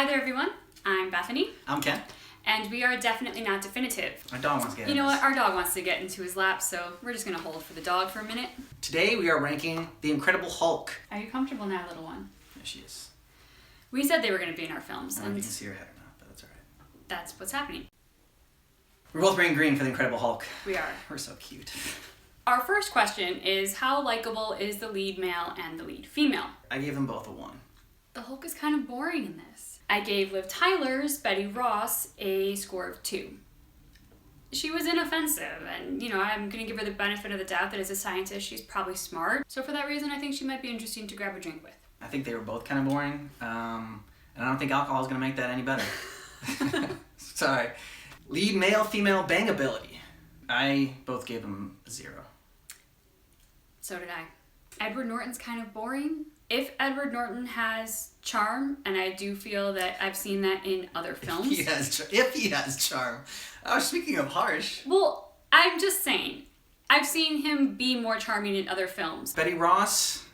Hi there, everyone. I'm Bethany. I'm Ken. And we are definitely not definitive. Our dog wants to get in. You know what? Our dog wants to get into his lap, so we're just going to hold for the dog for a minute. Today we are ranking The Incredible Hulk. Are you comfortable now, little one? Yeah, she is. We said they were going to be in our films. I don't know And if you can see her head or not, but that's alright. that's what's happening. We're both wearing green for The Incredible Hulk. We are. We're so cute. Our first question is, how likable is the lead male and the lead female? I gave them both a 1. The Hulk is kind of boring in this. I gave Liv Tyler's Betty Ross a score of 2. She was inoffensive, and I'm going to give her the benefit of the doubt that as a scientist she's probably smart. So for that reason I think she might be interesting to grab a drink with. I think they were both kind of boring, and I don't think alcohol is going to make that any better. Sorry. Lead male, female bangability. I both gave them a 0. So did I. Edward Norton's kind of boring. If Edward Norton has charm, and I do feel that I've seen that in other films. If he has charm. Oh, speaking of harsh. Well, I'm just saying. I've seen him be more charming in other films. Betty Ross,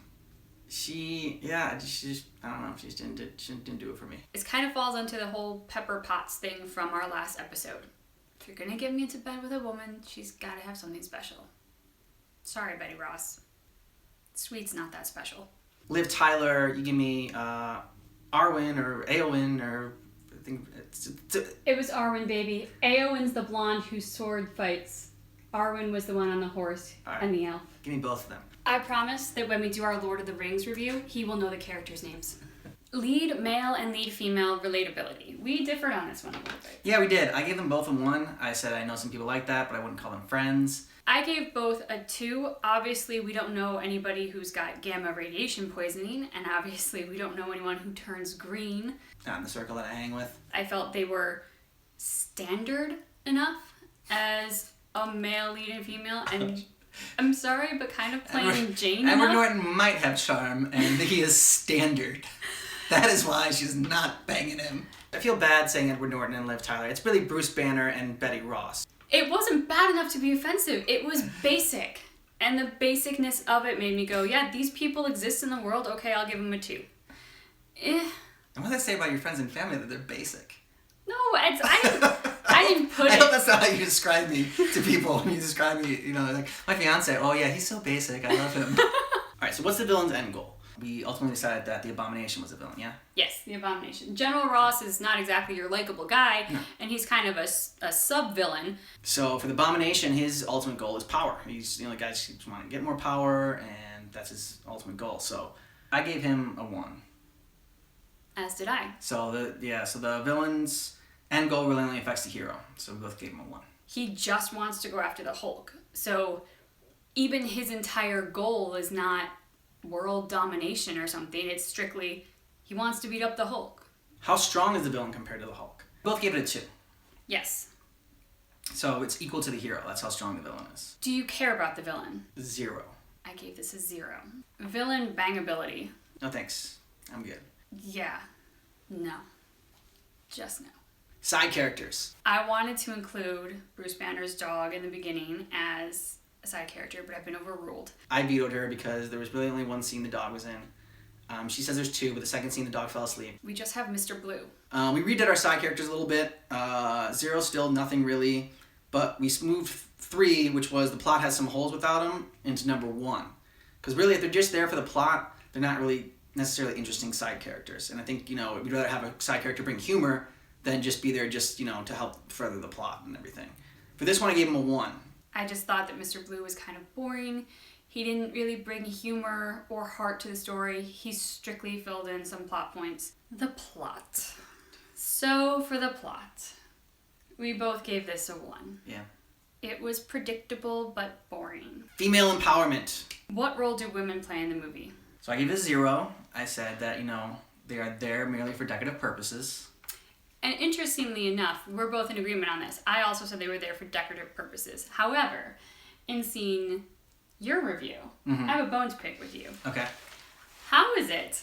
she just, I don't know, she didn't do it for me. It kind of falls into the whole Pepper Potts thing from our last episode. If you're gonna get me into bed with a woman, she's gotta have something special. Sorry, Betty Ross. Sweet's not that special. Liv Tyler, you give me Arwen or Eowyn or I think It was Arwen, baby. Eowyn's the blonde whose sword fights. Arwen was the one on the horse and the elf. Give me both of them. I promise that when we do our Lord of the Rings review, he will know the characters' names. Lead male and lead female relatability. We differed on this one a little bit. Yeah, we did. I gave them both a 1. I said I know some people like that, but I wouldn't call them friends. I gave both a 2. Obviously, we don't know anybody who's got gamma radiation poisoning, and obviously we don't know anyone who turns green. Not in the circle that I hang with. I felt they were standard enough as a male lead and female, and I'm sorry, but kind of plain Jane Edward enough. Norton might have charm, and he is standard. That is why she's not banging him. I feel bad saying Edward Norton and Liv Tyler. It's really Bruce Banner and Betty Ross. It wasn't bad enough to be offensive. It was basic. And the basicness of it made me go, yeah, these people exist in the world. Okay, I'll give them a 2. And what does that say about your friends and family that they're basic? No, I didn't put it. I hope that's not how you describe me to people when you describe me, like, my fiance, oh yeah, he's so basic, I love him. Alright, so what's the villain's end goal? We ultimately decided that the Abomination was the villain, yeah? Yes, the Abomination. General Ross is not exactly your likable guy, No. and he's kind of a sub-villain. So for the Abomination, his ultimate goal is power. He's, the guy just wants to get more power, and that's his ultimate goal. So I gave him a 1. As did I. So the villain's end goal really only affects the hero. So we both gave him a 1. He just wants to go after the Hulk. So even his entire goal is not world domination or something. It's strictly he wants to beat up the Hulk. How strong is the villain compared to the Hulk? Both gave it a 2. Yes. So it's equal to the hero. That's how strong the villain is. Do you care about the villain? 0. I gave this a 0. Villain bangability. No thanks. I'm good. Yeah. No. Just no. Side characters. I wanted to include Bruce Banner's dog in the beginning as a side character, but I've been overruled. I vetoed her because there was really only one scene the dog was in. She says there's 2, but the second scene the dog fell asleep. We just have Mr. Blue. We redid our side characters a little bit. 0 still, nothing really. But we moved 3, which was the plot has some holes without them, into number 1. Because really, if they're just there for the plot, they're not really necessarily interesting side characters. And I think, we'd rather have a side character bring humor than just be there just, to help further the plot and everything. For this one, I gave him a 1. I just thought that Mr. Blue was kind of boring. He didn't really bring humor or heart to the story. He strictly filled in some plot points. The plot. So for the plot, we both gave this a 1. Yeah. It was predictable but boring. Female empowerment. What role do women play in the movie? So I gave it a 0. I said that, they are there merely for decorative purposes. And interestingly enough, we're both in agreement on this. I also said they were there for decorative purposes. However, in seeing your review, I have a bone to pick with you. Okay. How is it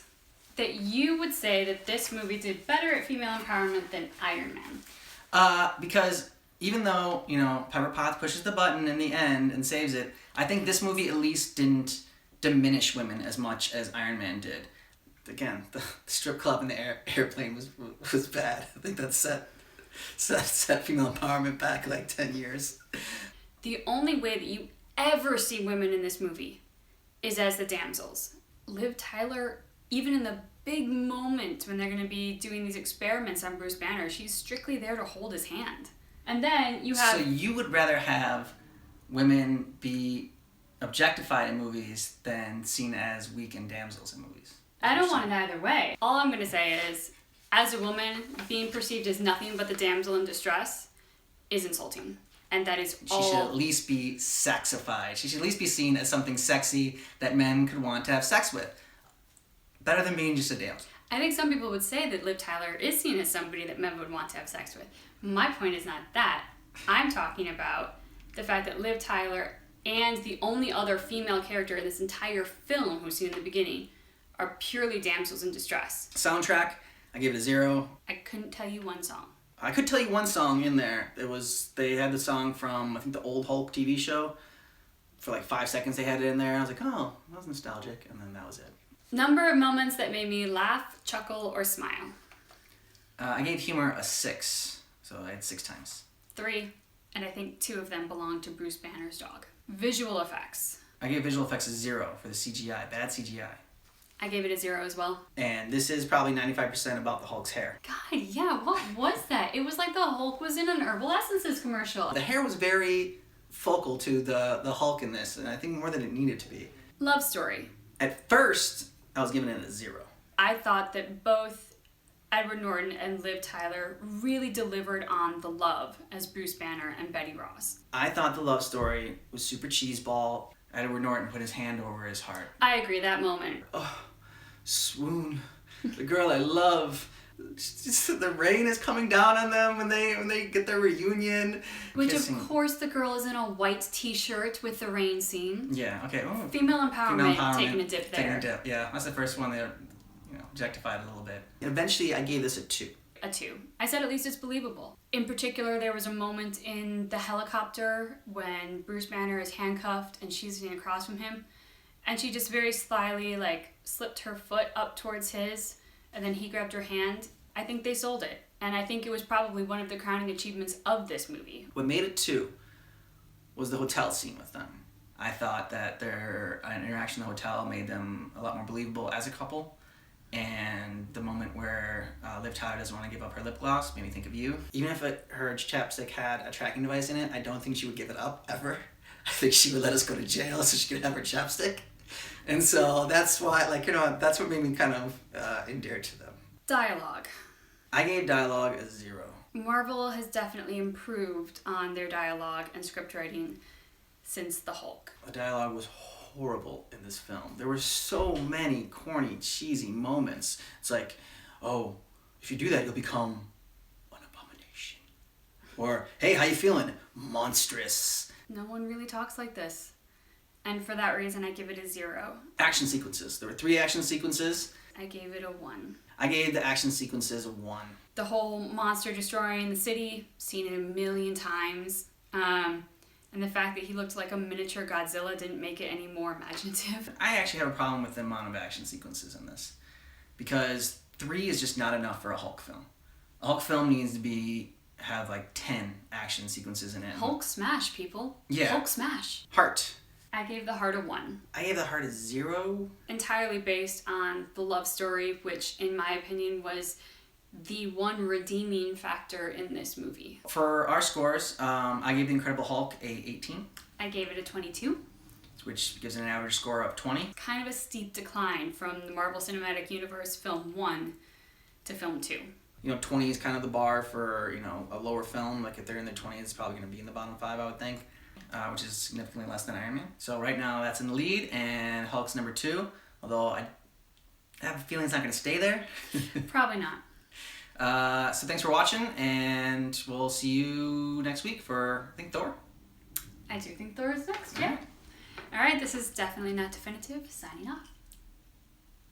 that you would say that this movie did better at female empowerment than Iron Man? Because even though, Pepper Potts pushes the button in the end and saves it, I think this movie at least didn't diminish women as much as Iron Man did. again, the strip club in the airplane was bad. I think that set female empowerment back like 10 years. The only way that you ever see women in this movie is as the damsels. Liv Tyler, even in the big moment when they're going to be doing these experiments on Bruce Banner, she's strictly there to hold his hand. And then you have... So you would rather have women be objectified in movies than seen as weak and damsels in movies? I don't want it either way. All I'm going to say is, as a woman, being perceived as nothing but the damsel in distress is insulting. And that is all... She should at least be sexified. She should at least be seen as something sexy that men could want to have sex with. Better than being just a damsel. I think some people would say that Liv Tyler is seen as somebody that men would want to have sex with. My point is not that. I'm talking about the fact that Liv Tyler and the only other female character in this entire film who's seen in the beginning are purely damsels in distress. Soundtrack, I gave it a 0. I couldn't tell you one song. I could tell you one song in there. They had the song from, I think, the old Hulk TV show. For like 5 seconds they had it in there. I was like, oh, that was nostalgic. And then that was it. Number of moments that made me laugh, chuckle, or smile. I gave humor a 6. So I had 6 times. 3, and I think 2 of them belong to Bruce Banner's dog. Visual effects. I gave visual effects a 0 for the CGI. Bad CGI. I gave it a 0 as well. And this is probably 95% about the Hulk's hair. God, yeah, what was that? It was like the Hulk was in an Herbal Essences commercial. The hair was very focal to the Hulk in this, and I think more than it needed to be. Love story. At first, I was giving it a 0. I thought that both Edward Norton and Liv Tyler really delivered on the love as Bruce Banner and Betty Ross. I thought the love story was super cheeseball. Edward Norton put his hand over his heart. I agree, that moment. Oh, swoon. The girl I love. Just, the rain is coming down on them when they get their reunion. Which Kissing. Of course the girl is in a white t-shirt with the rain scene. Yeah, okay. Oh. Female empowerment taking a dip there. Taking a dip, yeah. That's the first one that objectified a little bit. Eventually I gave this a 2. A 2. I said at least it's believable. In particular, there was a moment in the helicopter when Bruce Banner is handcuffed and she's sitting across from him, and she just very slyly slipped her foot up towards his, and then he grabbed her hand. I think they sold it, and I think it was probably one of the crowning achievements of this movie. What made it 2 was the hotel scene with them. I thought that their interaction in the hotel made them a lot more believable as a couple. And the moment where Liv Tyler doesn't want to give up her lip gloss made me think of you. Even if her chapstick had a tracking device in it, I don't think she would give it up, ever. I think she would let us go to jail so she could have her chapstick. And so that's why, that's what made me kind of endeared to them. Dialogue. I gave dialogue a 0. Marvel has definitely improved on their dialogue and script writing since the Hulk. The dialogue was horrible in this film. There were so many corny, cheesy moments. It's like, oh, if you do that, you'll become an abomination. Or, hey, how you feeling? Monstrous. No one really talks like this. And for that reason, I give it a 0. Action sequences. There were 3 action sequences. I gave it a 1. I gave the action sequences a 1. The whole monster destroying the city, seen it a million times. And the fact that he looked like a miniature Godzilla didn't make it any more imaginative. I actually have a problem with the amount of action sequences in this. Because 3 is just not enough for a Hulk film. A Hulk film needs to have 10 action sequences in it. Hulk smash, people. Yeah. Hulk smash. Heart. I gave the heart a 1. I gave the heart a 0. Entirely based on the love story, which in my opinion was the one redeeming factor in this movie. For our scores, I gave The Incredible Hulk a 18. I gave it a 22. Which gives it an average score of 20. Kind of a steep decline from the Marvel Cinematic Universe film 1 to film 2. 20 is kind of the bar for, a lower film. If they're in their 20s, it's probably going to be in the bottom 5, I would think. Which is significantly less than Iron Man. So right now that's in the lead, and Hulk's number 2. Although I have a feeling it's not going to stay there. Probably not. So thanks for watching, and we'll see you next week for, I think, Thor. I do think Thor is next, yeah. All right, this is Definitely Not Definitive, signing off.